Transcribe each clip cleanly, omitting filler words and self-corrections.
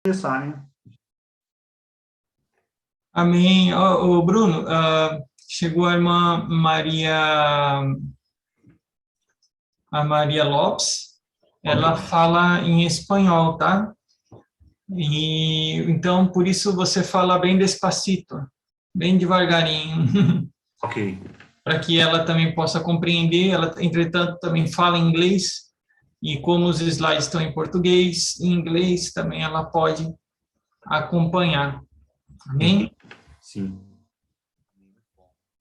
Começar, né? Amém. Ô, Bruno, chegou a Maria Lopes. Ok, Ela fala em espanhol, tá? E então por isso você fala bem despacito, bem devagarinho, ok. para que ela também possa compreender. Ela, entretanto, também fala inglês, e como os slides estão em português, em inglês também ela pode acompanhar. Amém? Sim.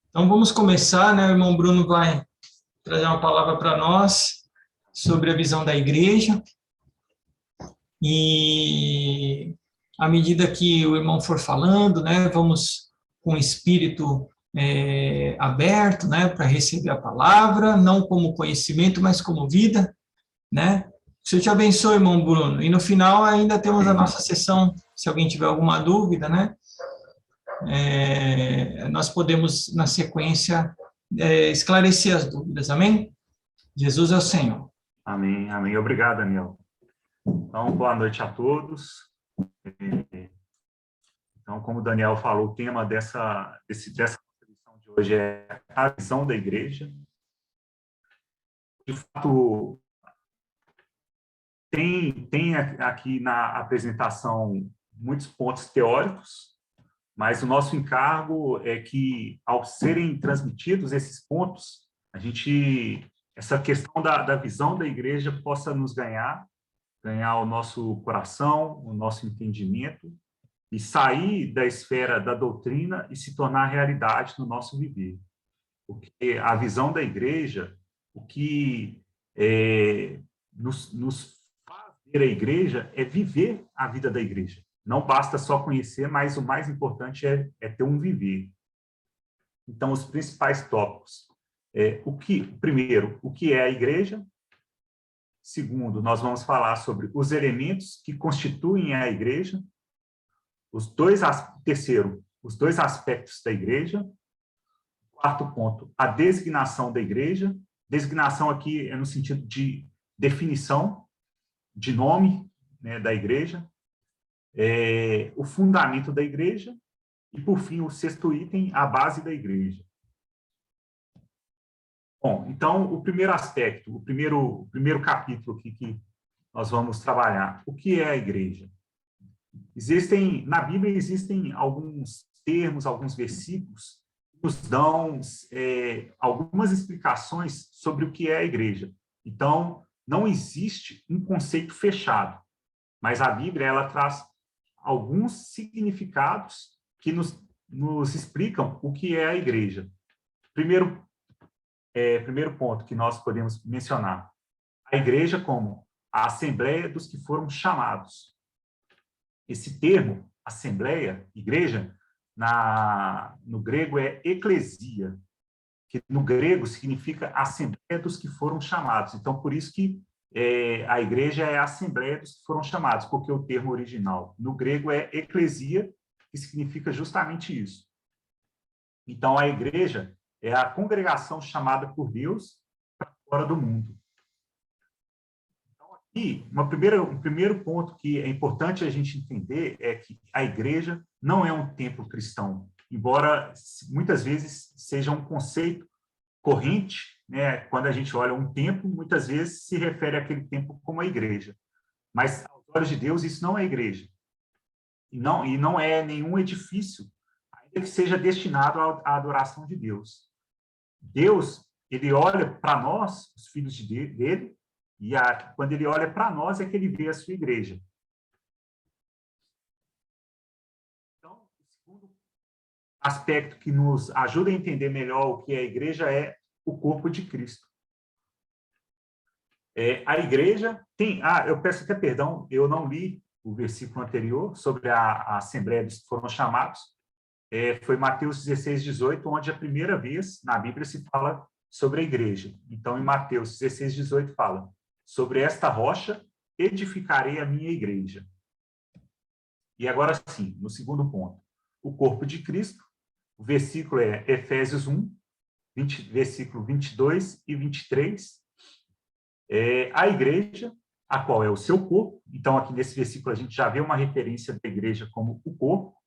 Então vamos começar, né? O irmão Bruno vai trazer uma palavra para nós sobre a visão da igreja. E à medida que o irmão for falando, né, vamos com o espírito aberto, né, para receber a palavra, não como conhecimento, mas como vida, né? O Senhor te abençoe, irmão Bruno. E no final ainda temos a nossa sessão, se alguém tiver alguma dúvida, né? Nós podemos, na sequência, esclarecer as dúvidas, amém? Jesus é o Senhor. Amém, amém. Obrigado, Daniel. Então, boa noite a todos. Então, como o Daniel falou, o tema dessa lição de hoje é a visão da igreja. De fato, tem aqui na apresentação muitos pontos teóricos, mas o nosso encargo é que, ao serem transmitidos esses pontos, essa questão da visão da igreja possa nos ganhar o nosso coração, o nosso entendimento, e sair da esfera da doutrina e se tornar realidade no nosso viver. Porque a visão da igreja, o que nos faz ver a igreja é viver a vida da igreja. Não basta só conhecer, mas o mais importante é ter um viver. Então, os principais tópicos. Primeiro, o que é a igreja? Segundo, nós vamos falar sobre os elementos que constituem a igreja. Terceiro, os dois aspectos da igreja. Quarto ponto, a designação da igreja. Designação aqui é no sentido de definição, de nome, né, da igreja. O fundamento da igreja. E, por fim, o sexto item, a base da igreja. Bom, então, o primeiro aspecto, o primeiro capítulo aqui que nós vamos trabalhar. O que é a igreja? Na Bíblia existem alguns termos, alguns versículos que nos dão algumas explicações sobre o que é a igreja. Então, não existe um conceito fechado, mas a Bíblia ela traz alguns significados que nos explicam o que é a igreja. Primeiro ponto que nós podemos mencionar: a igreja como a assembleia dos que foram chamados. Esse termo, assembleia, igreja, no grego é eclesia, que no grego significa assembleia dos que foram chamados. Então, por isso que a igreja é a assembleia dos que foram chamados, porque o termo original no grego é eclesia, que significa justamente isso. Então, a igreja é a congregação chamada por Deus para fora do mundo. E um primeiro ponto que é importante a gente entender é que a igreja não é um templo cristão, embora muitas vezes seja um conceito corrente, né? Quando a gente olha um templo, muitas vezes se refere àquele templo como a igreja. Mas, aos olhos de Deus, isso não é igreja. E não é nenhum edifício, ainda que seja destinado à adoração de Deus. Deus, ele olha para nós, os filhos dele, e quando ele olha para nós, é que ele vê a sua igreja. Então, o segundo aspecto que nos ajuda a entender melhor o que é a igreja é o corpo de Cristo. A igreja tem... eu peço até perdão, eu não li o versículo anterior sobre a Assembleia dos que foram chamados. Foi Mateus 16, 18, onde a primeira vez na Bíblia se fala sobre a igreja. Então, em Mateus 16, 18 fala: sobre esta rocha edificarei a minha igreja. E agora sim, no segundo ponto, o corpo de Cristo. O versículo é Efésios 1, versículo 22 e 23. A igreja, a qual é o seu corpo. Então, aqui nesse versículo, a gente já vê uma referência da igreja como o corpo,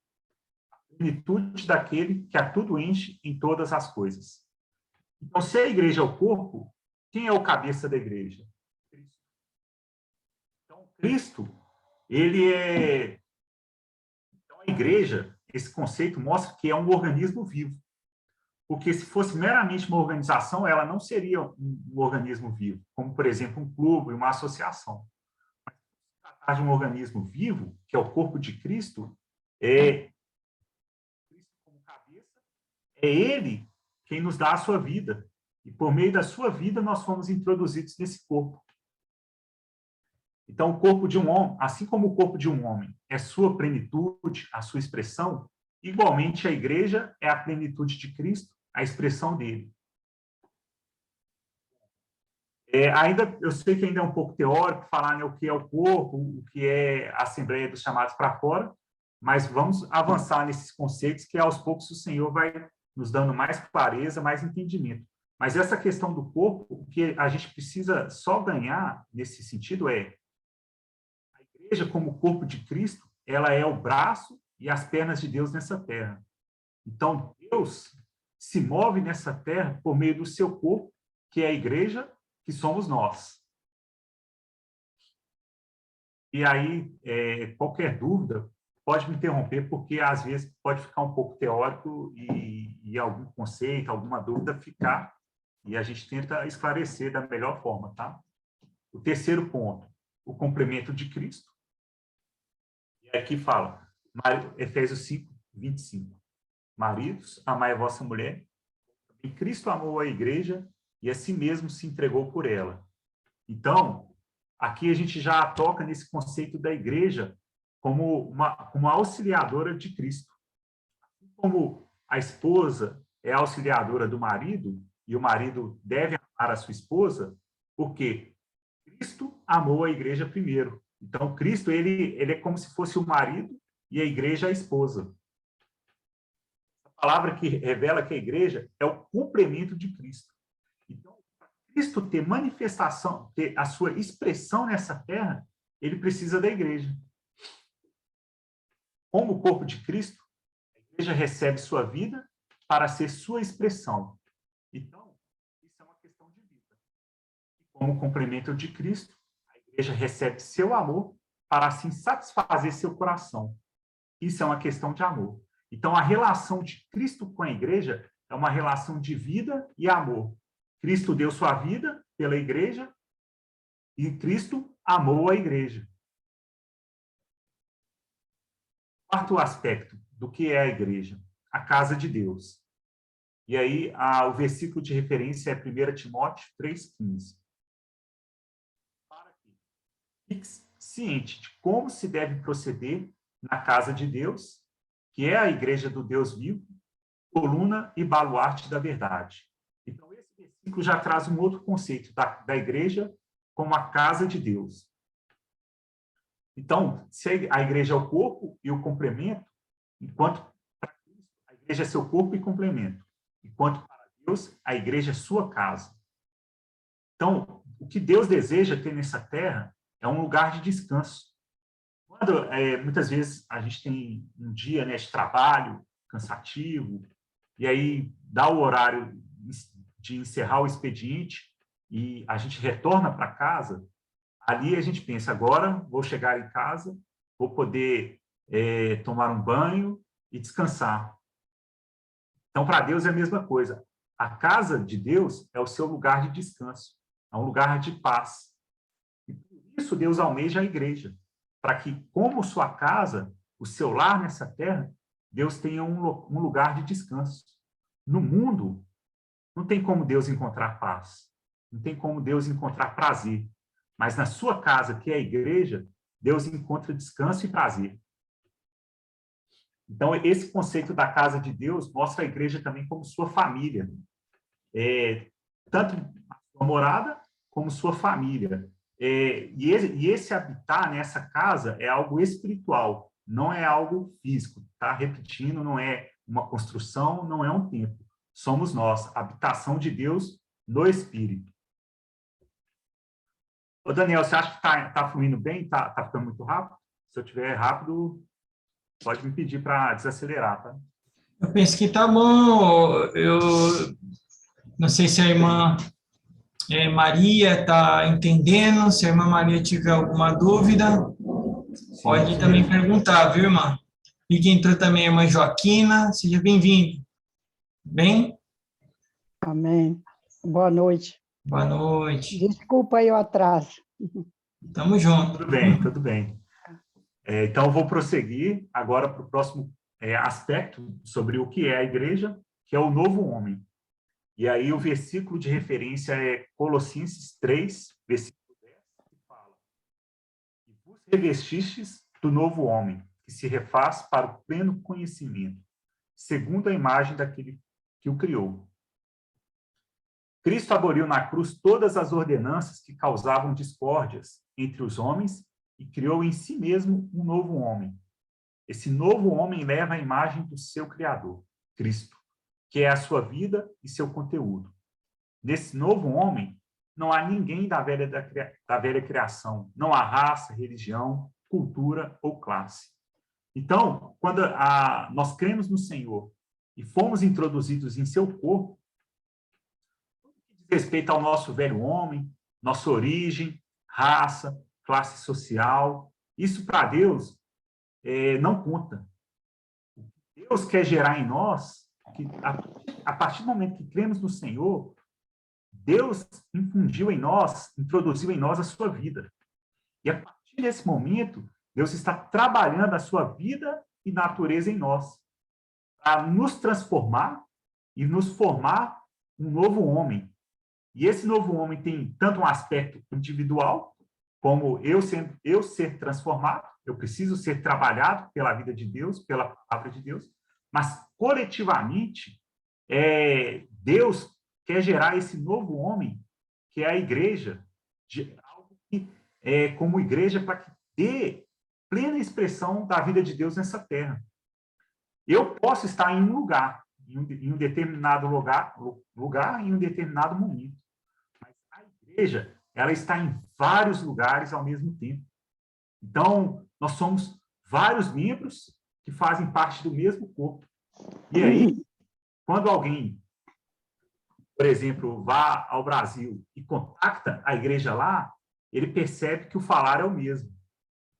a plenitude daquele que a tudo enche em todas as coisas. Então, se a igreja é o corpo, quem é o cabeça da igreja? Cristo. Então, Cristo, ele é... Então, a igreja, esse conceito mostra que é um organismo vivo. Porque se fosse meramente uma organização, ela não seria um organismo vivo, como, por exemplo, um clube, uma associação. Mas se tratar de um organismo vivo, que é o corpo de Cristo, Cristo como cabeça, é Ele quem nos dá a sua vida. E por meio da sua vida, nós fomos introduzidos nesse corpo. Então, o corpo de um homem, assim como o corpo de um homem é sua plenitude, a sua expressão, igualmente a igreja é a plenitude de Cristo, a expressão dele. Ainda, eu sei que ainda é um pouco teórico falar, né, o que é o corpo, o que é a Assembleia dos Chamados para fora, mas vamos avançar nesses conceitos que aos poucos o Senhor vai nos dando mais clareza, mais entendimento. Mas essa questão do corpo, o que a gente precisa só ganhar nesse sentido é a igreja como corpo de Cristo, ela é o braço e as pernas de Deus nessa terra. Então, Deus se move nessa terra por meio do seu corpo, que é a igreja, que somos nós. E aí, qualquer dúvida, pode me interromper, porque às vezes pode ficar um pouco teórico e algum conceito, alguma dúvida ficar, e a gente tenta esclarecer da melhor forma, tá? O terceiro ponto, o complemento de Cristo. E aqui fala, Efésios 5, 25. Maridos, amai a vossa mulher, e Cristo amou a igreja e a si mesmo se entregou por ela. Então, aqui a gente já toca nesse conceito da igreja como uma auxiliadora de Cristo. Como a esposa é auxiliadora do marido, e o marido deve amar a sua esposa, porque Cristo amou a igreja primeiro. Então, Cristo ele é como se fosse o marido e a igreja a esposa. A palavra que revela que a igreja é o complemento de Cristo. Então, para Cristo ter manifestação, ter a sua expressão nessa terra, ele precisa da igreja. Como o corpo de Cristo, a igreja recebe sua vida para ser sua expressão. Então, isso é uma questão de vida. E como complemento de Cristo, a igreja recebe seu amor para assim satisfazer seu coração. Isso é uma questão de amor. Então, a relação de Cristo com a igreja é uma relação de vida e amor. Cristo deu sua vida pela igreja e Cristo amou a igreja. Quarto aspecto do que é a igreja, a casa de Deus. E aí, o versículo de referência é 1 Timóteo 3,15. Para que fique ciente de como se deve proceder na casa de Deus, que é a igreja do Deus vivo, coluna e baluarte da verdade. Então, esse versículo já traz um outro conceito da igreja como a casa de Deus. Então, se a igreja é o corpo e o complemento, enquanto para Cristo, a igreja é seu corpo e complemento, enquanto para Deus, a igreja é sua casa. Então, o que Deus deseja ter nessa terra é um lugar de descanso. Quando, muitas vezes, a gente tem um dia, né, de trabalho cansativo, e aí dá o horário de encerrar o expediente e a gente retorna para casa, ali a gente pensa, agora vou chegar em casa, vou poder tomar um banho e descansar. Então, para Deus é a mesma coisa. A casa de Deus é o seu lugar de descanso, é um lugar de paz. E por isso Deus almeja a igreja, para que, como sua casa, o seu lar nessa terra, Deus tenha um lugar de descanso. No mundo, não tem como Deus encontrar paz, não tem como Deus encontrar prazer, mas na sua casa, que é a igreja, Deus encontra descanso e prazer. Então, esse conceito da casa de Deus mostra a igreja também como sua família, tanto a sua morada como sua família. E esse habitar nessa casa é algo espiritual, não é algo físico, tá? Repetindo, não é uma construção, não é um templo. Somos nós, a habitação de Deus no Espírito. Ô, Daniel, você acha que tá fluindo bem? Tá ficando muito rápido? Se eu tiver rápido, pode me pedir para desacelerar, tá? Eu penso que tá bom. Eu não sei se a irmã Maria está entendendo. Se a irmã Maria tiver alguma dúvida, Sim, pode isso também mesmo. perguntar, viu, irmã? E que entrou também a irmã Joaquina. Seja bem-vindo. Bem? Amém. Boa noite. Boa noite. Desculpa aí o atraso. Tamo junto. Tudo bem, tudo bem. Então, eu vou prosseguir agora para o próximo aspecto sobre o que é a igreja, que é o novo homem. E aí o versículo de referência é Colossenses 3, versículo 10, que fala: "E vos revestistes do novo homem, que se refaz para o pleno conhecimento, segundo a imagem daquele que o criou." Cristo aboliu na cruz todas as ordenanças que causavam discórdias entre os homens e criou em si mesmo um novo homem. Esse novo homem leva a imagem do seu Criador, Cristo, que é a sua vida e seu conteúdo. Nesse novo homem, não há ninguém da velha criação, não há raça, religião, cultura ou classe. Então, quando nós cremos no Senhor e fomos introduzidos em seu corpo, diz respeito ao nosso velho homem, nossa origem, raça, classe social, isso para Deus não conta. Deus quer gerar em nós, que a partir do momento que cremos no Senhor, Deus infundiu em nós, introduziu em nós a sua vida. E a partir desse momento, Deus está trabalhando a sua vida e natureza em nós, para nos transformar e nos formar um novo homem. E esse novo homem tem tanto um aspecto individual, como eu ser transformado, eu preciso ser trabalhado pela vida de Deus, pela palavra de Deus, mas coletivamente, Deus quer gerar esse novo homem, que é a igreja, algo que, como igreja, para que dê plena expressão da vida de Deus nessa terra. Eu posso estar em um lugar, em um determinado lugar, em um determinado momento. Mas a igreja, ela está em vários lugares ao mesmo tempo. Então, nós somos vários membros que fazem parte do mesmo corpo. E aí, quando alguém, por exemplo, vá ao Brasil e contacta a igreja lá, ele percebe que o falar é o mesmo.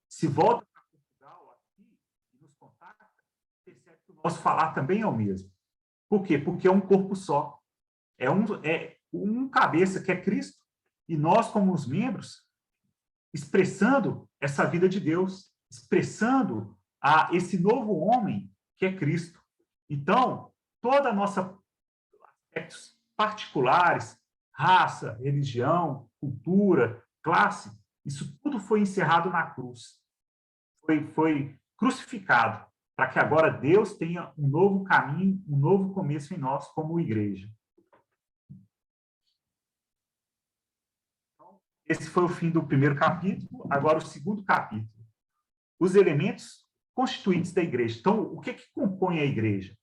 Se volta para Portugal aqui e nos contacta, percebe que o nosso falar também é o mesmo. Por quê? Porque é um corpo só. É um cabeça que é Cristo, e nós, como os membros, expressando essa vida de Deus, expressando esse novo homem que é Cristo. Então, toda a nossa aspectos particulares, raça, religião, cultura, classe, isso tudo foi encerrado na cruz. Foi crucificado, para que agora Deus tenha um novo caminho, um novo começo em nós como igreja. Esse foi o fim do primeiro capítulo. Agora, o segundo capítulo. Os elementos constituintes da igreja. Então, o que compõe a igreja?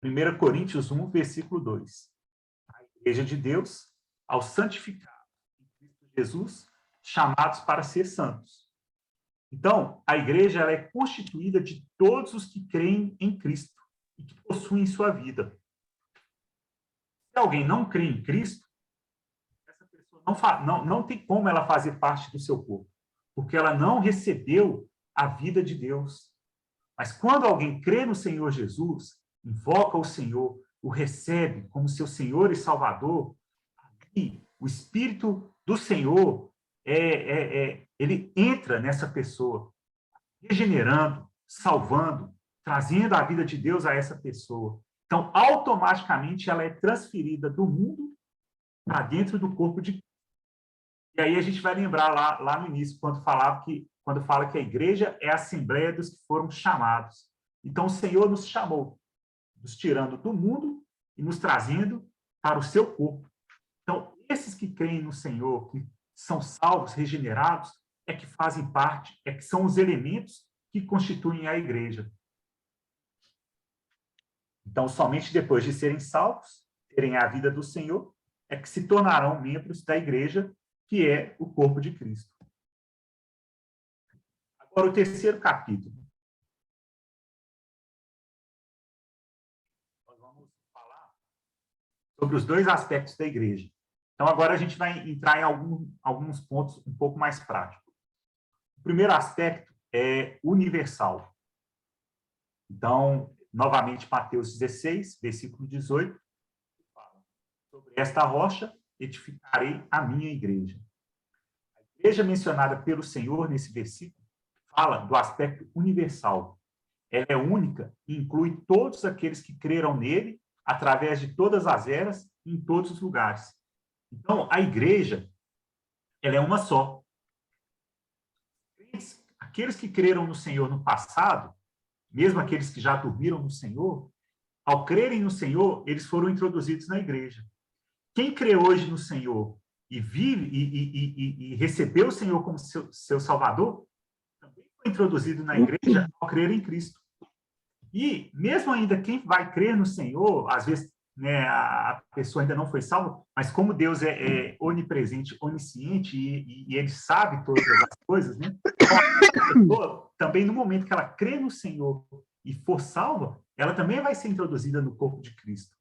1 Coríntios 1, versículo 2. A igreja de Deus, aos santificados em Cristo Jesus, chamados para ser santos. Então, a igreja ela é constituída de todos os que creem em Cristo e que possuem sua vida. Se alguém não crê em Cristo, essa pessoa não tem como ela fazer parte do seu corpo, porque ela não recebeu a vida de Deus. Mas quando alguém crê no Senhor Jesus, invoca o Senhor, o recebe como seu Senhor e Salvador, e o Espírito do Senhor, ele entra nessa pessoa, regenerando, salvando, trazendo a vida de Deus a essa pessoa. Então, automaticamente, ela é transferida do mundo para dentro do corpo de Cristo. E aí a gente vai lembrar lá no início, quando fala que a igreja é a assembleia dos que foram chamados. Então, o Senhor nos chamou, nos tirando do mundo e nos trazendo para o seu corpo. Então, esses que creem no Senhor, que são salvos, regenerados, é que fazem parte, que são os elementos que constituem a igreja. Então, somente depois de serem salvos, terem a vida do Senhor, é que se tornarão membros da igreja, que é o corpo de Cristo. Agora, o terceiro capítulo. Nós vamos falar sobre os dois aspectos da igreja. Então, agora a gente vai entrar em alguns pontos um pouco mais práticos. O primeiro aspecto é universal. Então, novamente, Mateus 16, versículo 18, fala: sobre esta rocha edificarei a minha igreja. A igreja mencionada pelo Senhor nesse versículo fala do aspecto universal. Ela é única e inclui todos aqueles que creram nele através de todas as eras e em todos os lugares. Então, a igreja, ela é uma só. Aqueles que creram no Senhor no passado, mesmo aqueles que já dormiram no Senhor, ao crerem no Senhor, eles foram introduzidos na igreja. Quem crê hoje no Senhor e vive e recebeu o Senhor como seu Salvador, também foi introduzido na igreja ao crer em Cristo. E mesmo ainda quem vai crer no Senhor, às vezes, né, a pessoa ainda não foi salva, mas como Deus é onipresente, onisciente e ele sabe todas as coisas, né? Então, a pessoa, também no momento que ela crê no Senhor e for salva, ela também vai ser introduzida no corpo de Cristo.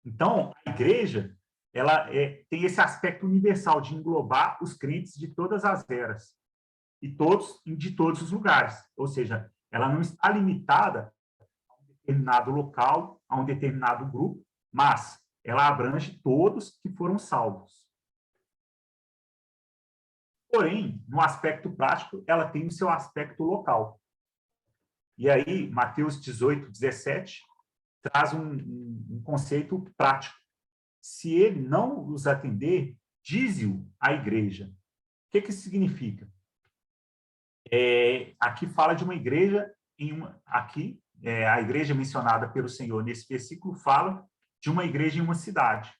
Então, a igreja, ela tem esse aspecto universal de englobar os crentes de todas as eras e de todos os lugares. Ou seja, ela não está limitada a um determinado local, a um determinado grupo, mas ela abrange todos que foram salvos. Porém, no aspecto prático, ela tem o seu aspecto local. E aí, Mateus 18, 17, traz um conceito prático. Se ele não os atender, dize-o à igreja. O que isso significa? Aqui fala de uma igreja, a igreja mencionada pelo Senhor nesse versículo fala de uma igreja em uma cidade.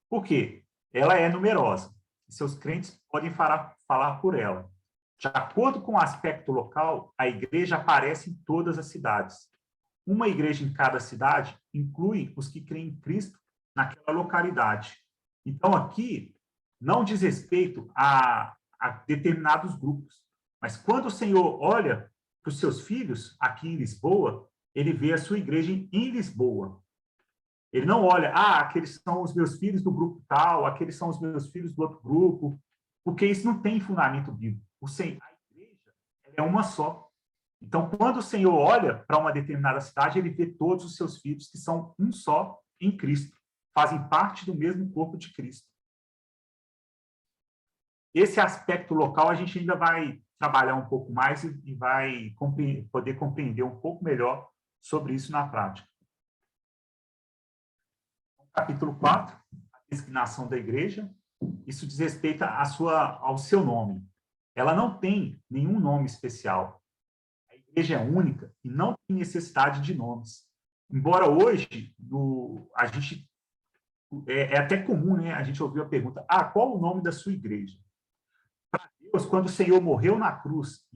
Por quê? Ela é numerosa, e seus crentes podem falar por ela. De acordo com o aspecto local, a igreja aparece em todas as cidades. Uma igreja em cada cidade inclui os que creem em Cristo naquela localidade. Então, aqui, não diz respeito a determinados grupos. Mas quando o Senhor olha para os seus filhos aqui em Lisboa, ele vê a sua igreja em Lisboa. Ele não olha, aqueles são os meus filhos do grupo tal, aqueles são os meus filhos do outro grupo, porque isso não tem fundamento bíblico. A igreja é uma só. Então, quando o Senhor olha para uma determinada cidade, ele vê todos os seus filhos que são um só em Cristo, fazem parte do mesmo corpo de Cristo. Esse aspecto local a gente ainda vai trabalhar um pouco mais e vai poder compreender um pouco melhor sobre isso na prática. Capítulo 4, a designação da igreja. Isso diz respeito ao seu nome. Ela não tem nenhum nome especial. A igreja é única e não tem necessidade de nomes. Embora hoje a gente é até comum, né? A gente ouviu a pergunta: qual o nome da sua igreja? Para Deus, quando o Senhor morreu na cruz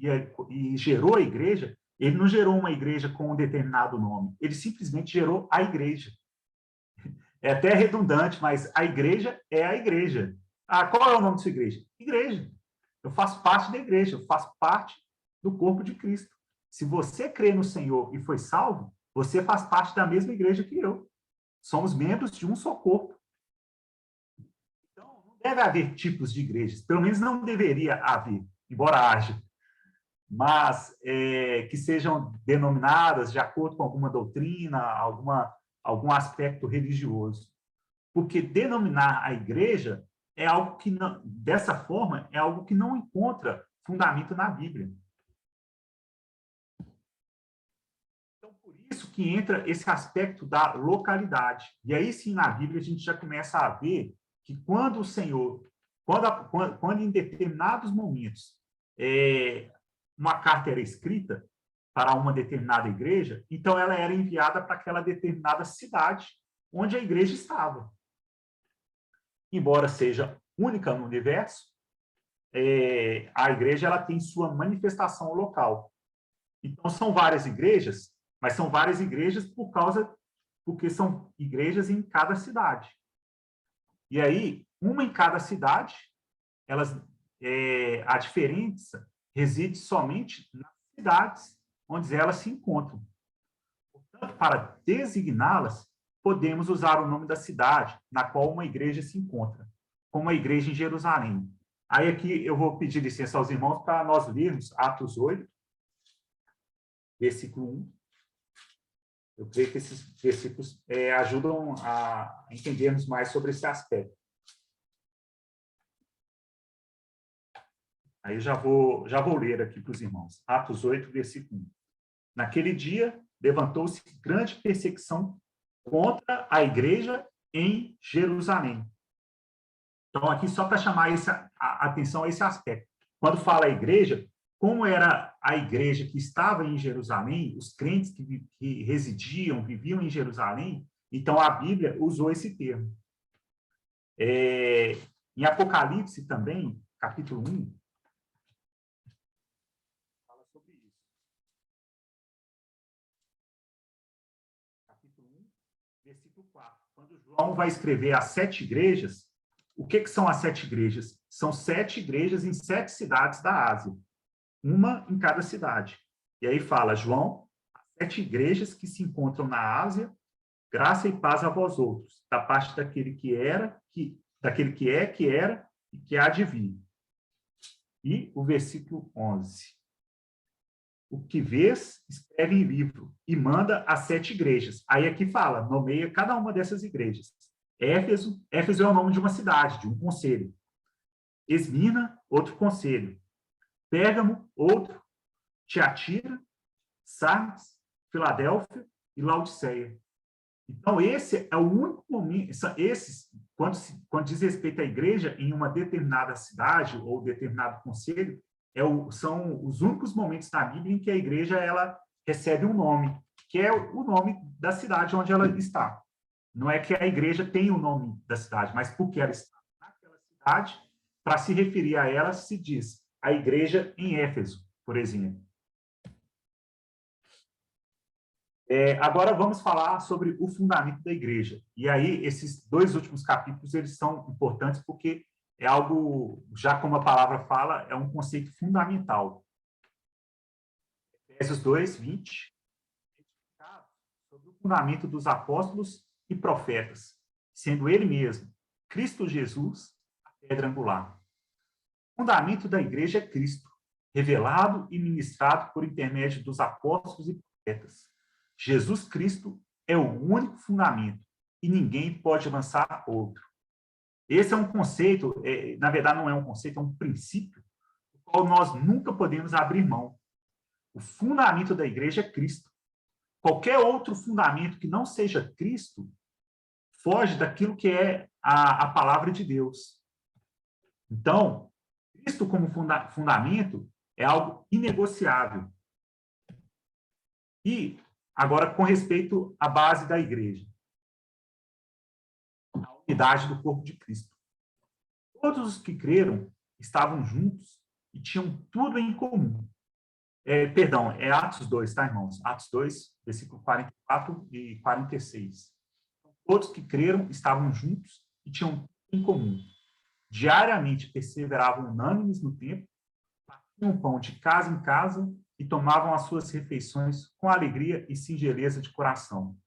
e gerou a igreja, ele não gerou uma igreja com um determinado nome. Ele simplesmente gerou a igreja. É até redundante, mas a igreja é a igreja. Qual é o nome da sua igreja? Igreja. Eu faço parte da igreja, eu faço parte do corpo de Cristo. Se você crê no Senhor e foi salvo, você faz parte da mesma igreja que eu. Somos membros de um só corpo. Então, não deve haver tipos de igrejas. Pelo menos não deveria haver, embora haja. Mas que sejam denominadas de acordo com alguma doutrina, algum aspecto religioso. Porque denominar a igreja é algo que, não, dessa forma, é algo que não encontra fundamento na Bíblia. Então, por isso que entra esse aspecto da localidade. E aí, sim, na Bíblia, a gente já começa a ver que quando o Senhor, quando em determinados momentos, uma carta era escrita para uma determinada igreja, então ela era enviada para aquela determinada cidade onde a igreja estava. Embora seja única no universo, a igreja ela tem sua manifestação local. Então, são várias igrejas, mas são várias igrejas porque são igrejas em cada cidade. E aí, uma em cada cidade, a diferença reside somente nas cidades onde elas se encontram. Portanto, para designá-las, podemos usar o nome da cidade na qual uma igreja se encontra, como a igreja em Jerusalém. Aí aqui eu vou pedir licença aos irmãos para nós lermos Atos 8, versículo 1. Eu creio que esses versículos ajudam a entendermos mais sobre esse aspecto. Aí eu já vou ler aqui para os irmãos. Atos 8, versículo 1. Naquele dia, levantou-se grande perseguição contra a igreja em Jerusalém. Então, aqui só para chamar a atenção a esse aspecto. Quando fala a igreja, como era a igreja que estava em Jerusalém, os crentes que residiam, viviam em Jerusalém, então a Bíblia usou esse termo. Em Apocalipse também, capítulo 1, fala sobre isso. Capítulo 1, versículo 4. Quando João vai escrever as 7 igrejas, o que são as 7 igrejas? São 7 igrejas em 7 cidades da Ásia. Uma em cada cidade. E aí fala, João, as 7 igrejas que se encontram na Ásia, graça e paz a vós outros, da parte daquele que era, que era e que há de vir. E o versículo 11. O que vês, escreve em livro e manda às 7 igrejas. Aí aqui fala, nomeia cada uma dessas igrejas. Éfeso é o nome de uma cidade, de um conselho. Esmirna, outro conselho. Pérgamo, outro. Tiatira, Sardes, Filadélfia e Laodiceia. Então, esse é o único momento, quando diz respeito à igreja em uma determinada cidade ou determinado conselho, são os únicos momentos na Bíblia em que a igreja ela recebe um nome, que é o nome da cidade onde ela está. Não é que a igreja tenha o nome da cidade, mas porque ela está naquela cidade, para se referir a ela, se diz a igreja em Éfeso, por exemplo. Agora vamos falar sobre o fundamento da igreja. E aí, esses 2 últimos capítulos, eles são importantes porque é algo, já como a palavra fala, é um conceito fundamental. Efésios 2, 20, sobre o fundamento dos apóstolos e profetas, sendo ele mesmo, Cristo Jesus, a pedra angular. O fundamento da igreja é Cristo, revelado e ministrado por intermédio dos apóstolos e profetas. Jesus Cristo é o único fundamento e ninguém pode lançar outro. Esse é um conceito, na verdade não é um conceito, é um princípio, do qual nós nunca podemos abrir mão. O fundamento da igreja é Cristo. Qualquer outro fundamento que não seja Cristo foge daquilo que é a palavra de Deus. Então, Cristo como fundamento é algo inegociável. E, agora, com respeito à base da igreja, a unidade do corpo de Cristo. Todos os que creram estavam juntos e tinham tudo em comum. É Atos 2, tá, irmãos? Atos 2, versículo 44 e 46. Todos que creram estavam juntos e tinham tudo em comum. Diariamente perseveravam unânimes no templo, partiam pão de casa em casa e tomavam as suas refeições com alegria e singeleza de coração.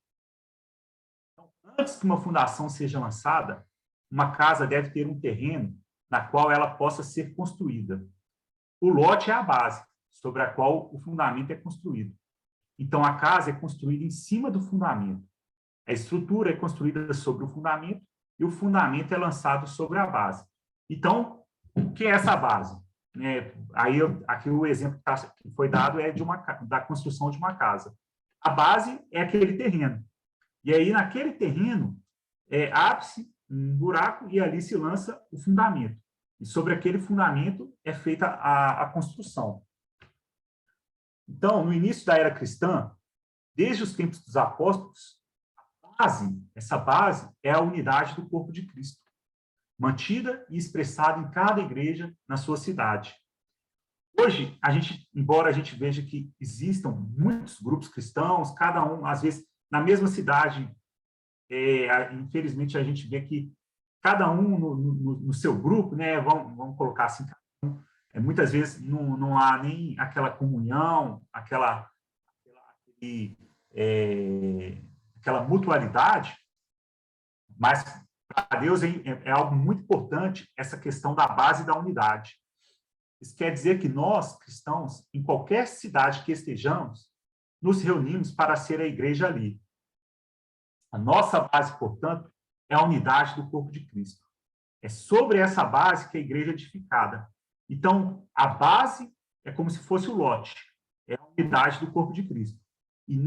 Então, antes que uma fundação seja lançada, uma casa deve ter um terreno na qual ela possa ser construída. O lote é a base, sobre a qual o fundamento é construído. Então, a casa é construída em cima do fundamento. A estrutura é construída sobre o fundamento e o fundamento é lançado sobre a base. Então, o que é essa base? Aqui o exemplo que foi dado é da construção de uma casa. A base é aquele terreno. E aí, naquele terreno, abre-se um buraco e ali se lança o fundamento. E sobre aquele fundamento é feita a construção. Então, no início da era cristã, desde os tempos dos apóstolos, essa base é a unidade do corpo de Cristo, mantida e expressada em cada igreja na sua cidade. Hoje, embora a gente veja que existam muitos grupos cristãos, cada um, às vezes, na mesma cidade, infelizmente, a gente vê que cada um no seu grupo, né? Vamos colocar assim, muitas vezes não há nem aquela comunhão, aquela mutualidade, mas para Deus é algo muito importante essa questão da base da unidade. Isso quer dizer que nós, cristãos, em qualquer cidade que estejamos, nos reunimos para ser a igreja ali. A nossa base, portanto, é a unidade do corpo de Cristo. É sobre essa base que a igreja é edificada. Então, a base é como se fosse o lote, é a unidade do corpo de Cristo. E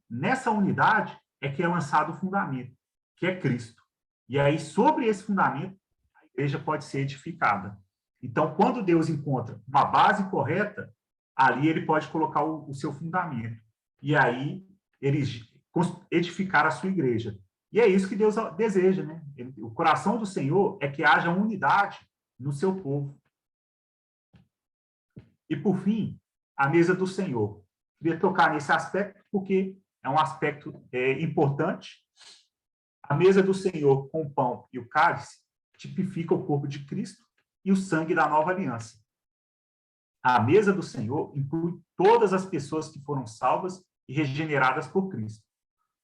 nessa unidade é que é lançado o fundamento, que é Cristo. E aí, sobre esse fundamento, a igreja pode ser edificada. Então, quando Deus encontra uma base correta, ali ele pode colocar o seu fundamento. E aí, ele edificar a sua igreja. E é isso que Deus deseja, né? O coração do Senhor é que haja unidade no seu povo. E, por fim, a mesa do Senhor. Queria tocar nesse aspecto porque é um aspecto importante. A mesa do Senhor com o pão e o cálice tipifica o corpo de Cristo e o sangue da nova aliança. A mesa do Senhor inclui todas as pessoas que foram salvas e regeneradas por Cristo.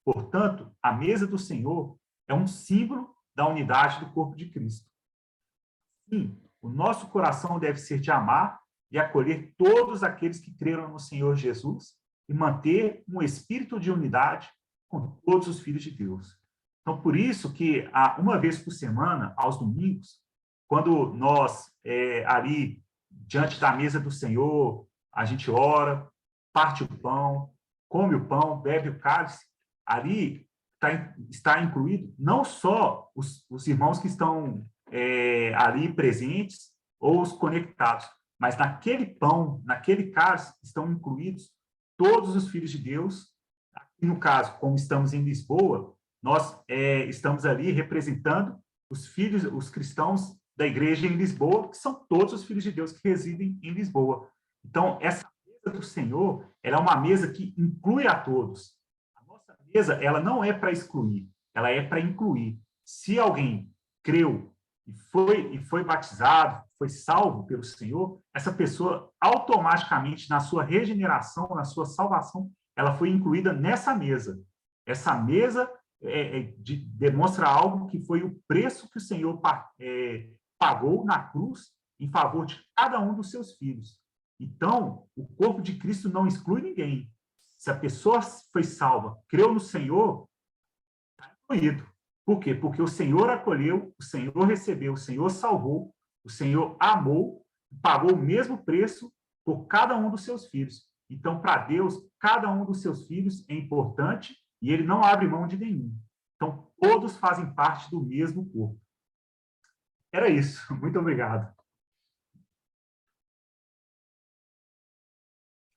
Portanto, a mesa do Senhor é um símbolo da unidade do corpo de Cristo. Sim, o nosso coração deve ser de amar e acolher todos aqueles que creram no Senhor Jesus e manter um espírito de unidade com todos os filhos de Deus. Então, por isso que, uma vez por semana, aos domingos, quando nós, ali, diante da mesa do Senhor, a gente ora, parte o pão, come o pão, bebe o cálice, ali está incluído não só os irmãos que estão ali presentes ou os conectados, mas naquele pão, naquele cálice, estão incluídos todos os filhos de Deus. Aqui, no caso, como estamos em Lisboa, nós estamos ali representando os cristãos da igreja em Lisboa, que são todos os filhos de Deus que residem em Lisboa. Então, essa mesa do Senhor, ela é uma mesa que inclui a todos. A nossa mesa, ela não é para excluir, ela é para incluir. Se alguém creu e foi batizado, foi salvo pelo Senhor, essa pessoa, automaticamente, na sua regeneração, na sua salvação, ela foi incluída nessa mesa. Essa mesa demonstra algo que foi o preço que o Senhor pagou na cruz em favor de cada um dos seus filhos. Então, o corpo de Cristo não exclui ninguém. Se a pessoa foi salva, creu no Senhor, está incluído. Por quê? Porque o Senhor acolheu, o Senhor recebeu, o Senhor salvou, o Senhor amou, pagou o mesmo preço por cada um dos seus filhos. Então, para Deus, cada um dos seus filhos é importante e ele não abre mão de nenhum. Então, todos fazem parte do mesmo corpo. Era isso. Muito obrigado.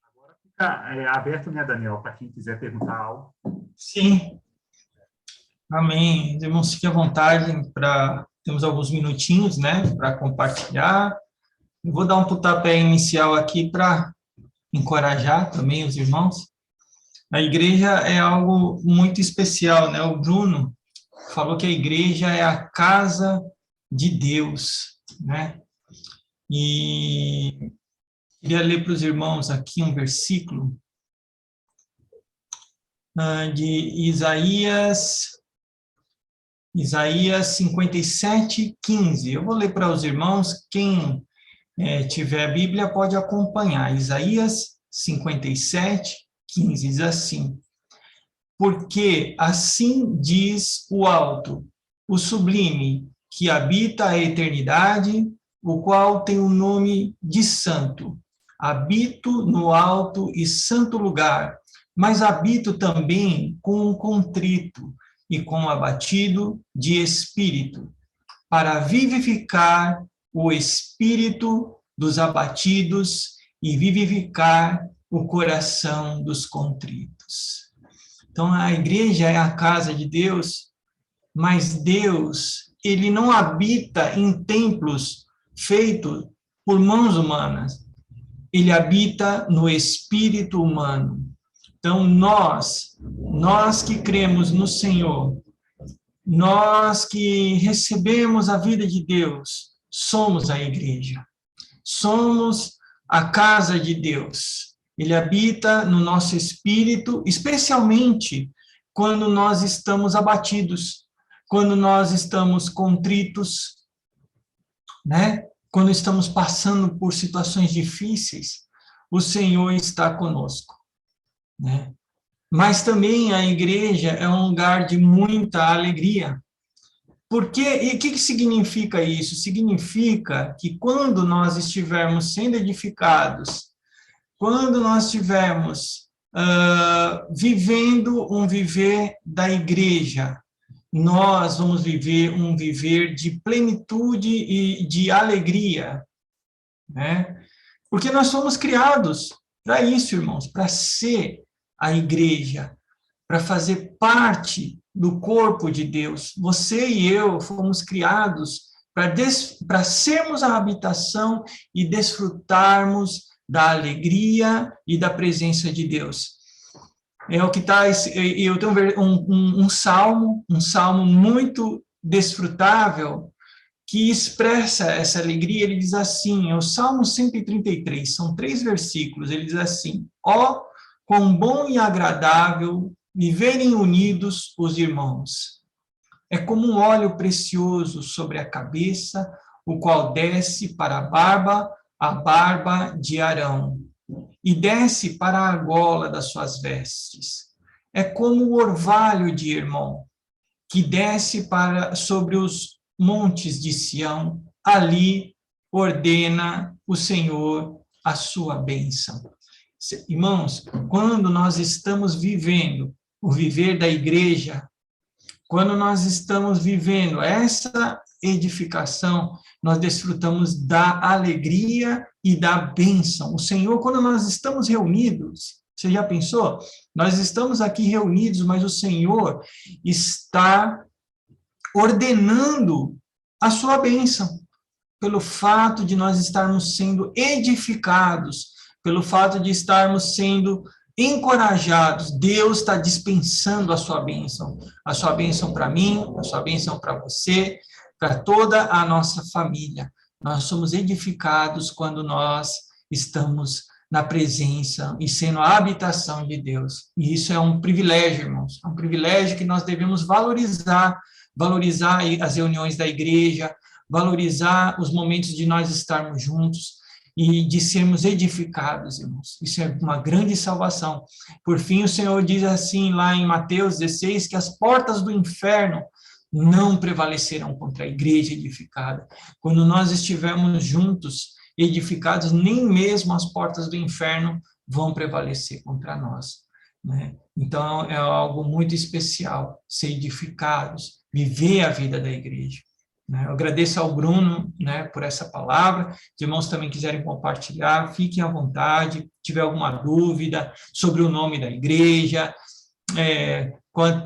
Agora fica aberto, né, Daniel, para quem quiser perguntar algo. Sim. Amém. Os irmãos, fiquem à vontade temos alguns minutinhos, né, para compartilhar. Eu vou dar um pontapé inicial aqui para encorajar também os irmãos. A igreja é algo muito especial, né? O Bruno falou que a igreja é a casa de Deus, né? E queria ler para os irmãos aqui um versículo de Isaías 57:15. Eu vou ler para os irmãos, quem tiver a Bíblia pode acompanhar. Isaías 57:15 diz assim: porque assim diz o alto, o sublime, que habita a eternidade, o qual tem o nome de santo. Habito no alto e santo lugar, mas habito também com o contrito e com o abatido de espírito, para vivificar o espírito dos abatidos e vivificar o coração dos contritos. Então, a igreja é a casa de Deus, mas Deus, ele não habita em templos feitos por mãos humanas. Ele habita no espírito humano. Então, nós que cremos no Senhor, Nós que recebemos a vida de Deus, somos a igreja. Somos a casa de Deus. Ele habita no nosso espírito, especialmente quando nós estamos abatidos, quando nós estamos contritos, né? Quando estamos passando por situações difíceis, o Senhor está conosco, né? Mas também a igreja é um lugar de muita alegria. Porque, e o que significa isso? Significa que quando nós estivermos sendo edificados, quando nós estivermos vivendo um viver da igreja, nós vamos viver um viver de plenitude e de alegria, né? Porque nós somos criados para isso, irmãos, para ser a igreja, para fazer parte do corpo de Deus. Você e eu fomos criados para sermos a habitação e desfrutarmos da alegria e da presença de Deus. É o que está. Eu tenho um salmo muito desfrutável que expressa essa alegria. Ele diz assim, é o Salmo 133, são 3 versículos. Ele diz assim: ó, quão bom e agradável viverem unidos os irmãos. É como um óleo precioso sobre a cabeça, o qual desce para a barba de Arão, e desce para a gola das suas vestes. É como o orvalho de Hermon, que desce sobre os montes de Sião, ali ordena o Senhor a sua bênção. Irmãos, quando nós estamos vivendo o viver da igreja, quando nós estamos vivendo essa edificação, nós desfrutamos da alegria e da bênção. O Senhor, quando nós estamos reunidos, você já pensou? Nós estamos aqui reunidos, mas o Senhor está ordenando a sua bênção, pelo fato de nós estarmos sendo edificados, pelo fato de estarmos sendo encorajados. Deus está dispensando a sua bênção para mim, a sua bênção para você, para toda a nossa família. Nós somos edificados quando nós estamos na presença e sendo a habitação de Deus. E isso é um privilégio, irmãos, é um privilégio que nós devemos valorizar as reuniões da igreja, valorizar os momentos de nós estarmos juntos e de sermos edificados, irmãos. Isso é uma grande salvação. Por fim, o Senhor diz assim, lá em Mateus 16, que as portas do inferno não prevalecerão contra a igreja edificada. Quando nós estivermos juntos, edificados, nem mesmo as portas do inferno vão prevalecer contra nós, né? Então, é algo muito especial, ser edificados, viver a vida da igreja, né? Eu agradeço ao Bruno, né, por essa palavra. Os irmãos também quiserem compartilhar, fiquem à vontade. Se tiver alguma dúvida sobre o nome da igreja,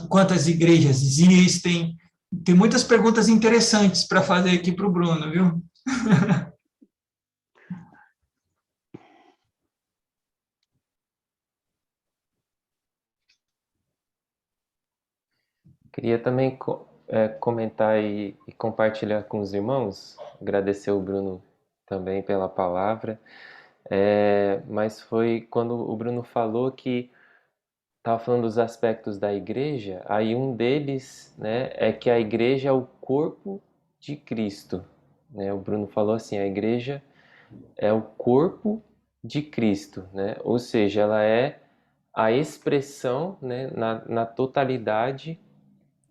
quantas igrejas existem, tem muitas perguntas interessantes para fazer aqui para o Bruno, viu? Queria também comentar e compartilhar com os irmãos, agradecer o Bruno também pela palavra, mas foi quando o Bruno falou que estava falando dos aspectos da igreja, aí um deles, né, é que a igreja é o corpo de Cristo, né? O Bruno falou assim, a igreja é o corpo de Cristo, né? Ou seja, ela é a expressão, né, na totalidade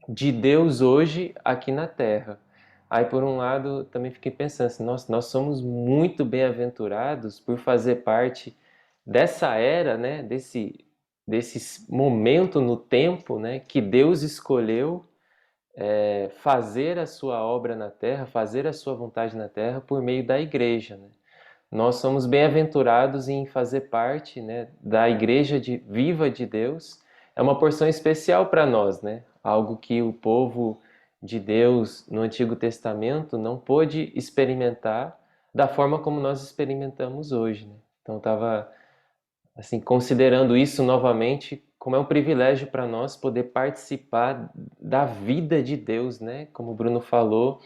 de Deus hoje aqui na Terra. Aí, por um lado, também fiquei pensando assim, nós somos muito bem-aventurados por fazer parte dessa era, né, desse momento no tempo, né, que Deus escolheu fazer a sua obra na Terra, fazer a sua vontade na Terra por meio da igreja, né? Nós somos bem-aventurados em fazer parte, né, da igreja viva de Deus. É uma porção especial para nós, né? Algo que o povo de Deus no Antigo Testamento não pôde experimentar da forma como nós experimentamos hoje, né? Então, estava assim, considerando isso novamente como é um privilégio para nós poder participar da vida de Deus, né? Como o Bruno falou,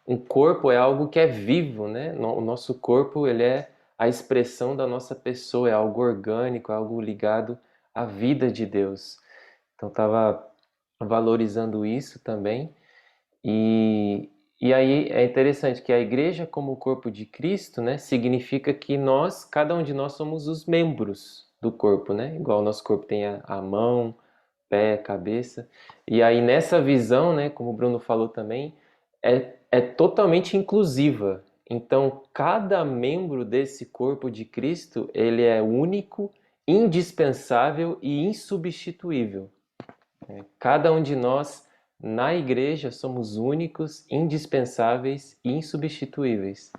um corpo é algo que é vivo, né? O nosso corpo, ele é a expressão da nossa pessoa, é algo orgânico, é algo ligado à vida de Deus. Então, estava valorizando isso também. E aí é interessante que a igreja como o corpo de Cristo, né, significa que nós, cada um de nós somos os membros do corpo, né? Igual o nosso corpo tem a mão, pé, cabeça. E aí nessa visão, né, como o Bruno falou também, é totalmente inclusiva. Então, cada membro desse corpo de Cristo, ele é único, indispensável e insubstituível. Cada um de nós na igreja somos únicos, indispensáveis e insubstituíveis,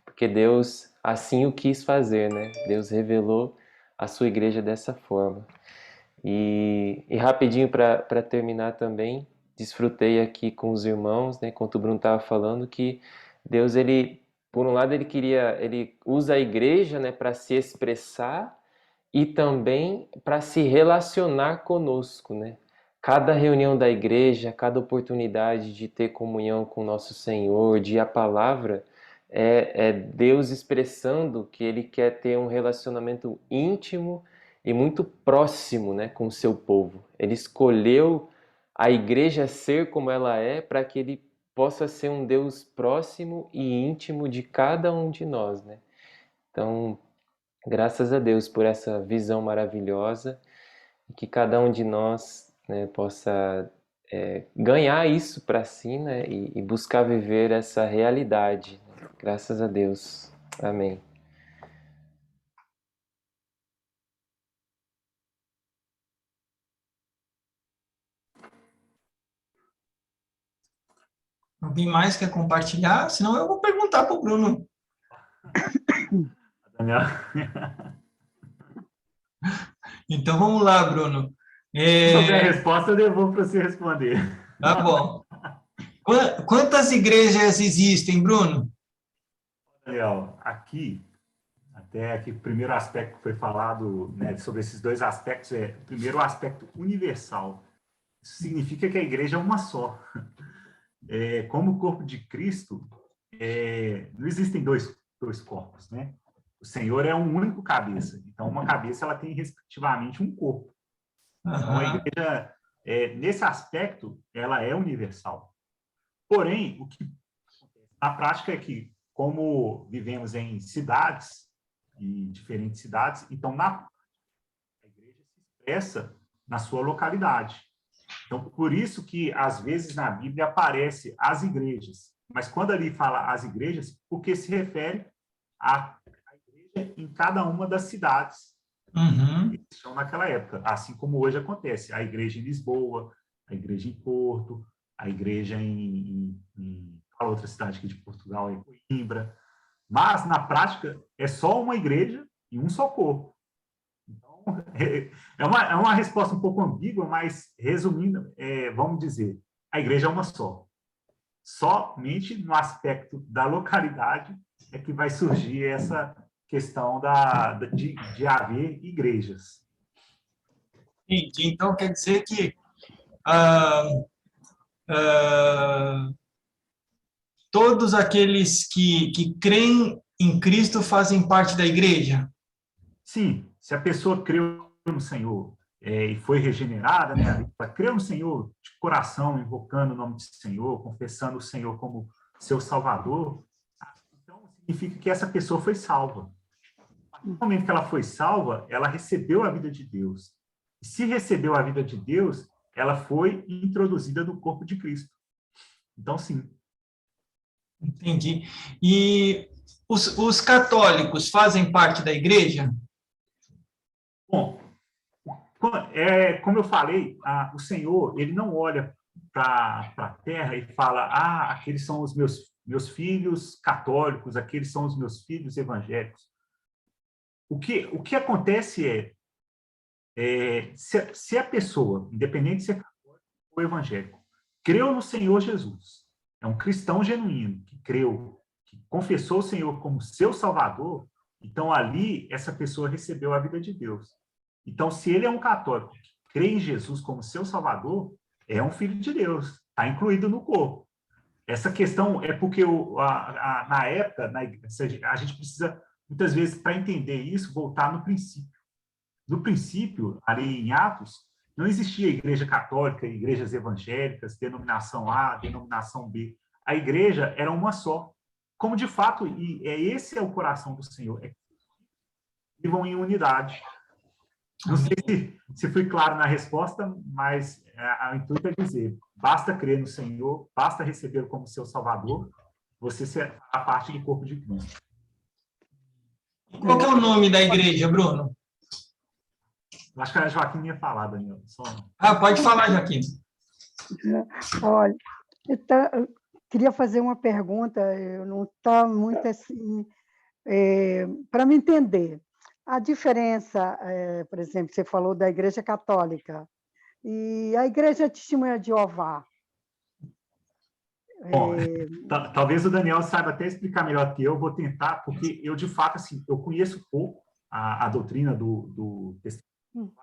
porque Deus assim o quis fazer, né? Deus revelou a sua igreja dessa forma. E rapidinho para terminar também, desfrutei aqui com os irmãos, né? Enquanto o Bruno estava falando, que Deus, ele, por um lado, ele usa a igreja, né, para se expressar e também para se relacionar conosco, né? Cada reunião da igreja, cada oportunidade de ter comunhão com o nosso Senhor, de ir à palavra, é Deus expressando que Ele quer ter um relacionamento íntimo e muito próximo, né, com o seu povo. Ele escolheu a igreja ser como ela é para que Ele possa ser um Deus próximo e íntimo de cada um de nós, né? Então, graças a Deus por essa visão maravilhosa e que cada um de nós, né, possa ganhar isso para si, né, e buscar viver essa realidade. Graças a Deus. Amém. Alguém mais quer compartilhar? Senão eu vou perguntar para o Bruno. Daniel. Então vamos lá, Bruno. Se souber a resposta, eu devolvo para você responder. Tá bom. Quantas igrejas existem, Bruno? Daniel, aqui, até aqui, o primeiro aspecto que foi falado, né, sobre esses dois aspectos é, primeiro, o aspecto universal. Isso significa que a igreja é uma só. Como o corpo de Cristo, não existem dois corpos, né? O Senhor é um único cabeça. Então, uma cabeça ela tem, respectivamente, um corpo. Então, a igreja, nesse aspecto, ela é universal. Porém, o que na prática é que, como vivemos em cidades, e diferentes cidades, então, a igreja se expressa na sua localidade. Então, por isso que, às vezes, na Bíblia aparece as igrejas. Mas quando ali fala as igrejas, porque se refere à igreja em cada uma das cidades que estão naquela época. Assim como hoje acontece. A igreja em Lisboa, a igreja em Porto, a igreja em qual outra cidade aqui de Portugal, em Coimbra. Mas, na prática, é só uma igreja e um só corpo. É uma resposta um pouco ambígua, mas, resumindo, vamos dizer, a igreja é uma só. Somente no aspecto da localidade é que vai surgir essa questão de haver igrejas. Entendi. Então, quer dizer que todos aqueles que creem em Cristo fazem parte da igreja? Sim, se a pessoa creu no Senhor e foi regenerada, né, ela creu no Senhor de coração, invocando o nome do Senhor, confessando o Senhor como seu Salvador, então significa que essa pessoa foi salva. No momento que ela foi salva, ela recebeu a vida de Deus. E se recebeu a vida de Deus, ela foi introduzida no corpo de Cristo. Então, sim. Entendi. E os católicos fazem parte da igreja? Bom, como eu falei, o Senhor, ele não olha para a terra e fala, aqueles são os meus filhos católicos, aqueles são os meus filhos evangélicos. O que acontece se a pessoa, independente de ser católico ou evangélico, creu no Senhor Jesus, é um cristão genuíno, que creu, que confessou o Senhor como seu Salvador, então ali essa pessoa recebeu a vida de Deus. Então, se ele é um católico que crê em Jesus como seu Salvador, é um filho de Deus, está incluído no corpo. Essa questão é porque na época, a gente precisa, muitas vezes, para entender isso, voltar no princípio. No princípio, ali em Atos, não existia igreja católica, igrejas evangélicas, denominação A, denominação B. A igreja era uma só. Como, de fato, esse é o coração do Senhor. Vivam em unidade. Não sei se fui claro na resposta, mas o intuito é dizer, basta crer no Senhor, basta recebê-lo como seu Salvador, você será parte do corpo de Cristo. Qual que é o nome da igreja, Bruno? Acho que a Joaquim ia falar, Daniel. Pode falar, Joaquim. Olha, eu queria fazer uma pergunta, eu não está muito assim, para me entender. A diferença, por exemplo, você falou da Igreja Católica e a Igreja Testemunha de Jeová. Bom, talvez o Daniel saiba até explicar melhor que eu, vou tentar, porque eu, de fato, assim, eu conheço pouco a doutrina do testemunho,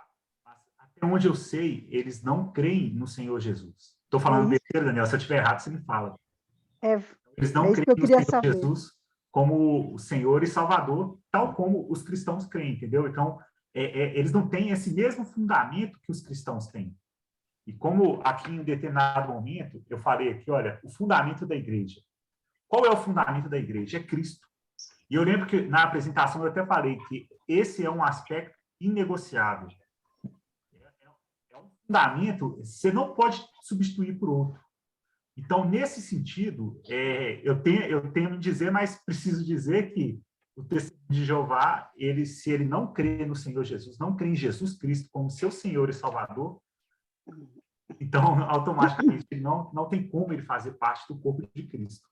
mas até onde eu sei, eles não creem no Senhor Jesus. Estou falando besteira, Daniel, se eu estiver errado, você me fala. Eles não creem no Senhor Jesus como o Senhor e Salvador, tal como os cristãos creem, entendeu? Então, eles não têm esse mesmo fundamento que os cristãos têm. E como aqui em um determinado momento, eu falei aqui, olha, o fundamento da igreja. Qual é o fundamento da igreja? É Cristo. E eu lembro que na apresentação eu até falei que esse é um aspecto inegociável. É um fundamento, você não pode substituir por outro. Então, nesse sentido, eu tenho a dizer, mas preciso dizer que o testemunho de Jeová, se ele não crê no Senhor Jesus, não crê em Jesus Cristo como seu Senhor e Salvador, então, automaticamente, ele não tem como ele fazer parte do corpo de Cristo.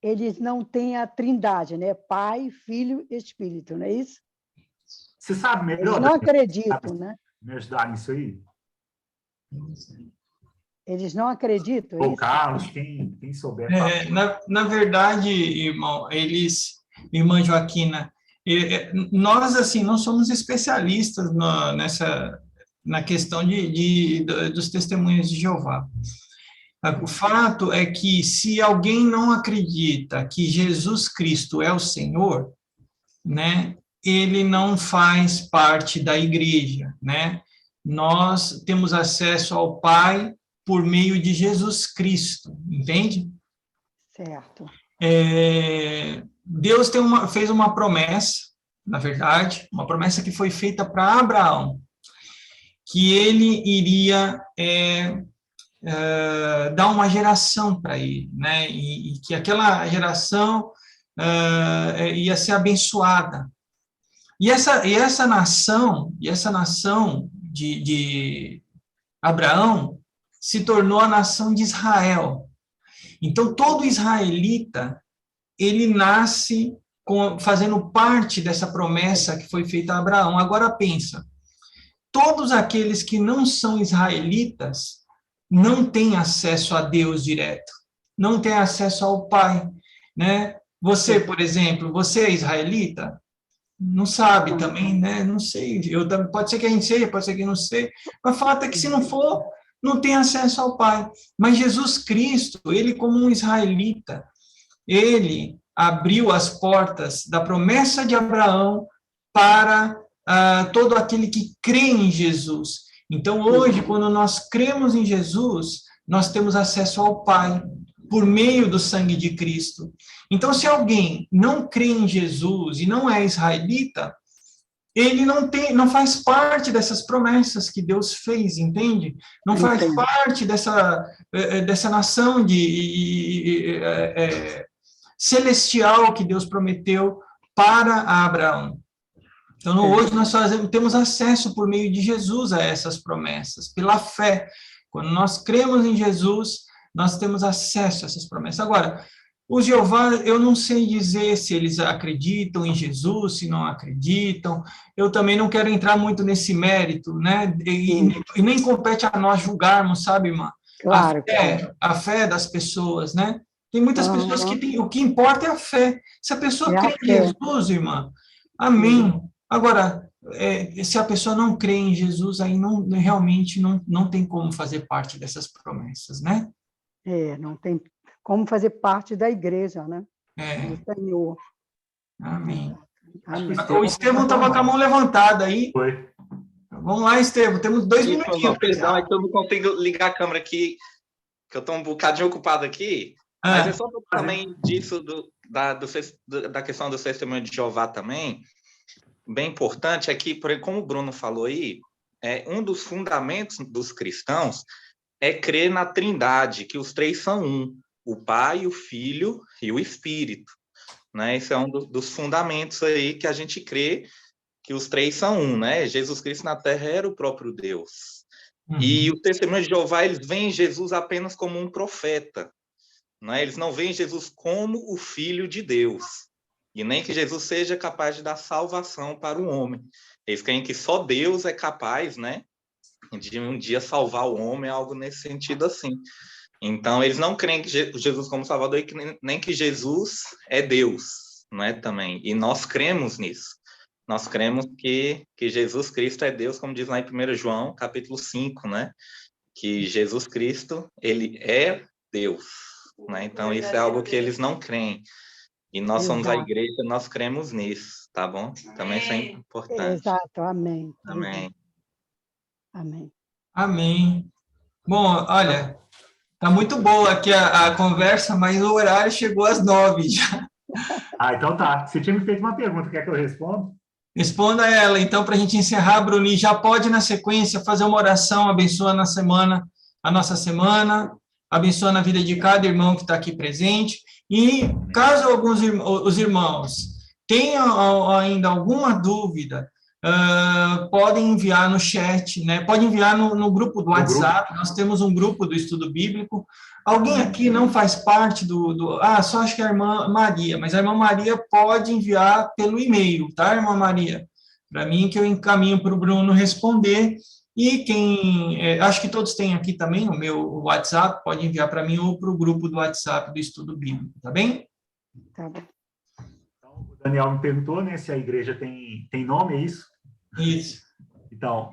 Eles não têm a trindade, né? Pai, Filho e Espírito, não é isso? Você sabe melhor? Eles não acreditam, né? Me ajudar nisso aí? Eles não acreditam. Ô, Carlos, quem souber. Na verdade, irmã Joaquina, nós, assim, não somos especialistas na questão dos testemunhos de Jeová. O fato é que, se alguém não acredita que Jesus Cristo é o Senhor, né, ele não faz parte da igreja, né? Nós temos acesso ao Pai por meio de Jesus Cristo, entende? Certo. Deus fez uma promessa, na verdade, uma promessa que foi feita para Abraão, que ele iria dar uma geração para ele, né? E que aquela geração ia ser abençoada. E essa nação de Abraão se tornou a nação de Israel. Então, todo israelita, ele nasce fazendo parte dessa promessa que foi feita a Abraão. Agora, pensa, todos aqueles que não são israelitas não têm acesso a Deus direto, não têm acesso ao Pai, né? Você, por exemplo, você é israelita? Não sabe também, né? Não sei. Pode ser que a gente seja, pode ser que não seja. Mas o fato é que, se não for, não tem acesso ao Pai. Mas Jesus Cristo, ele, como um israelita, ele abriu as portas da promessa de Abraão para todo aquele que crê em Jesus. Então, hoje, quando nós cremos em Jesus, nós temos acesso ao Pai por meio do sangue de Cristo. Então, se alguém não crê em Jesus e não é israelita, ele não faz parte dessas promessas que Deus fez, entende? Não faz parte dessa nação celestial que Deus prometeu para Abraão. Então, hoje nós temos acesso por meio de Jesus a essas promessas, pela fé. Quando nós cremos em Jesus, nós temos acesso a essas promessas. Agora, os Jeová, eu não sei dizer se eles acreditam em Jesus, se não acreditam. Eu também não quero entrar muito nesse mérito, né? E nem compete a nós julgarmos, sabe, irmã? Claro, a fé das pessoas, né? Tem muitas pessoas que o que importa é a fé. Se a pessoa crê em Jesus, irmã, amém. Agora, se a pessoa não crê em Jesus, aí realmente não tem como fazer parte dessas promessas, né? Não tem como fazer parte da igreja, né? É, Do Senhor. amém. Acho que o Amém. O Estevão estava com a mão levantada aí. Foi. Vamos lá, Estevão, temos 2 Isso, minutinhos. irmão, perdão, é que eu não consigo ligar a câmera aqui, que eu estou um bocadinho ocupado aqui, mas é só também disso, da questão do testemunho de Jeová também, bem importante é que, como o Bruno falou aí, um dos fundamentos dos cristãos é crer na Trindade, que os três são um, o Pai, o Filho e o Espírito, né? Esse é um dos fundamentos aí que a gente crê que os três são um, né? Jesus Cristo na Terra era o próprio Deus. E o testemunho de Jeová, eles veem Jesus apenas como um profeta, né? Eles não veem Jesus como o Filho de Deus, e nem que Jesus seja capaz de dar salvação para o homem. Eles creem que só Deus é capaz, né, de um dia salvar o homem, algo nesse sentido assim. Então, eles não creem que Jesus como Salvador, e nem que Jesus é Deus, né, também. E nós cremos nisso. Nós cremos que Jesus Cristo é Deus, como diz lá em 1 João, capítulo 5, né? Que Jesus Cristo, ele é Deus, né? Então, isso é algo que eles não creem. E nós somos a igreja, nós cremos nisso, tá bom? Também isso é importante. Exato, amém. Amém. Amém. Amém. Bom, olha, tá muito boa aqui a conversa, mas o horário chegou às 9 já. Então tá. Você tinha me feito uma pergunta, quer que eu responda? Responda ela, então, para a gente encerrar, Bruni. Já pode, na sequência, fazer uma oração abençoando a nossa semana, abençoando a vida de cada irmão que está aqui presente. E, caso os irmãos tenham ainda alguma dúvida, podem enviar no chat, né? Pode enviar no grupo do WhatsApp. Nós temos um grupo do Estudo Bíblico. Alguém aqui não faz parte só acho que é a irmã Maria, mas a irmã Maria pode enviar pelo e-mail, tá, irmã Maria? Para mim, que eu encaminho para o Bruno responder. E acho que todos têm aqui também o meu WhatsApp, pode enviar para mim ou para o grupo do WhatsApp do Estudo Bíblico, tá bem? Tá bom. Então, o Daniel me perguntou, né, se a igreja tem nome, é isso? Isso. Então,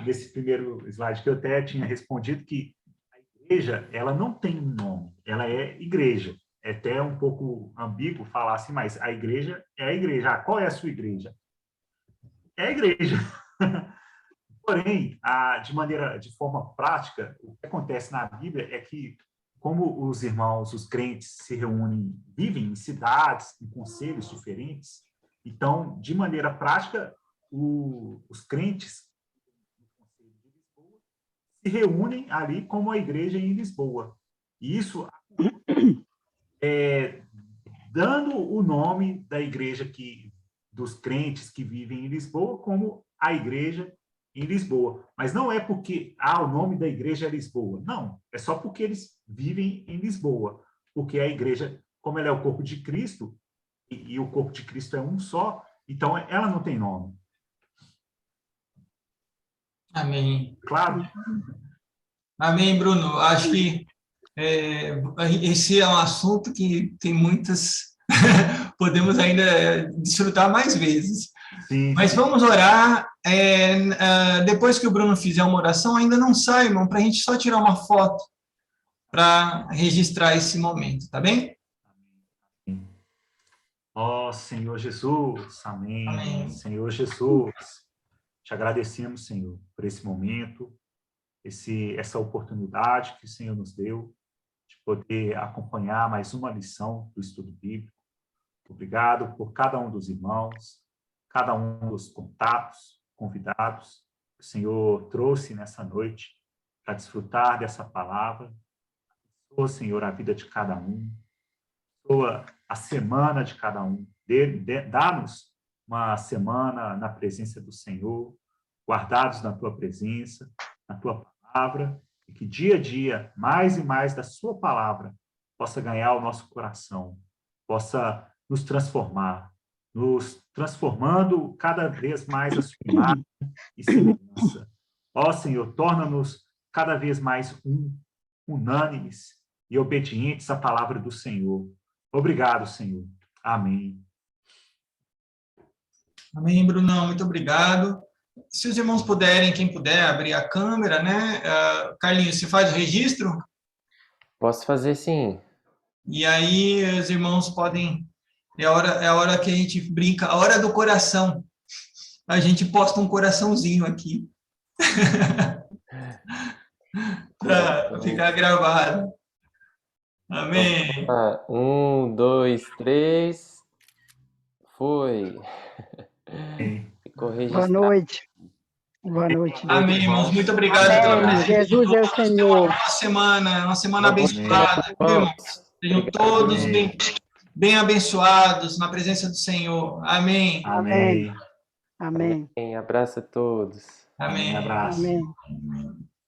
nesse primeiro slide que eu até tinha respondido que a igreja, ela não tem um nome, ela é igreja. É até um pouco ambíguo falar assim, mas a igreja é a igreja. Qual é a sua igreja? É a igreja. Porém, de forma prática, o que acontece na Bíblia é que, como os irmãos, os crentes se reúnem, vivem em cidades, em conselhos diferentes, então, de maneira prática, os crentes se reúnem ali como a igreja em Lisboa. E isso dando o nome da igreja dos crentes que vivem em Lisboa como a igreja em Lisboa. Mas não é porque o nome da igreja é Lisboa. Não, é só porque eles vivem em Lisboa. Porque a igreja, como ela é o corpo de Cristo, e o corpo de Cristo é um só, então ela não tem nome. Amém. Claro? Amém, Bruno. Acho que esse é um assunto que tem muitas... podemos ainda desfrutar mais vezes. Sim. Mas vamos orar. Depois que o Bruno fizer uma oração, ainda não sai, irmão, para a gente só tirar uma foto para registrar esse momento, tá bem? Ó Senhor Jesus, amém. Amém. Senhor Jesus, te agradecemos, Senhor, por esse momento, essa oportunidade que o Senhor nos deu de poder acompanhar mais uma lição do estudo bíblico. Obrigado por cada um dos irmãos, cada um dos contatos, convidados que o Senhor trouxe nessa noite para desfrutar dessa palavra. Abençoa, Senhor, a vida de cada um. Abençoa a semana de cada um. Dá-nos uma semana na presença do Senhor, guardados na tua presença, na tua palavra, e que dia a dia, mais e mais da sua palavra, possa ganhar o nosso coração, possa nos transformando cada vez mais a sua imagem e semelhança. Ó Senhor, torna-nos cada vez mais unânimes e obedientes à palavra do Senhor. Obrigado, Senhor. Amém. Amém, Brunão, muito obrigado. Se os irmãos puderem, quem puder, abrir a câmera, né? Carlinhos, você faz o registro? Posso fazer sim. E aí os irmãos podem... É a hora que a gente brinca, a hora do coração. A gente posta um coraçãozinho aqui. Para ficar gravado. Amém. 1, 2, 3. Foi. Ficou Boa registrado. noite. Boa noite. Amém, irmãos. Muito obrigado pela Amém. presença. Jesus é o Senhor. Uma semana abençoada. Irmãos, sejam todos bem abençoados na presença do Senhor. Amém. Amém. Amém. Abraço a todos. Amém. Abraço. Amém.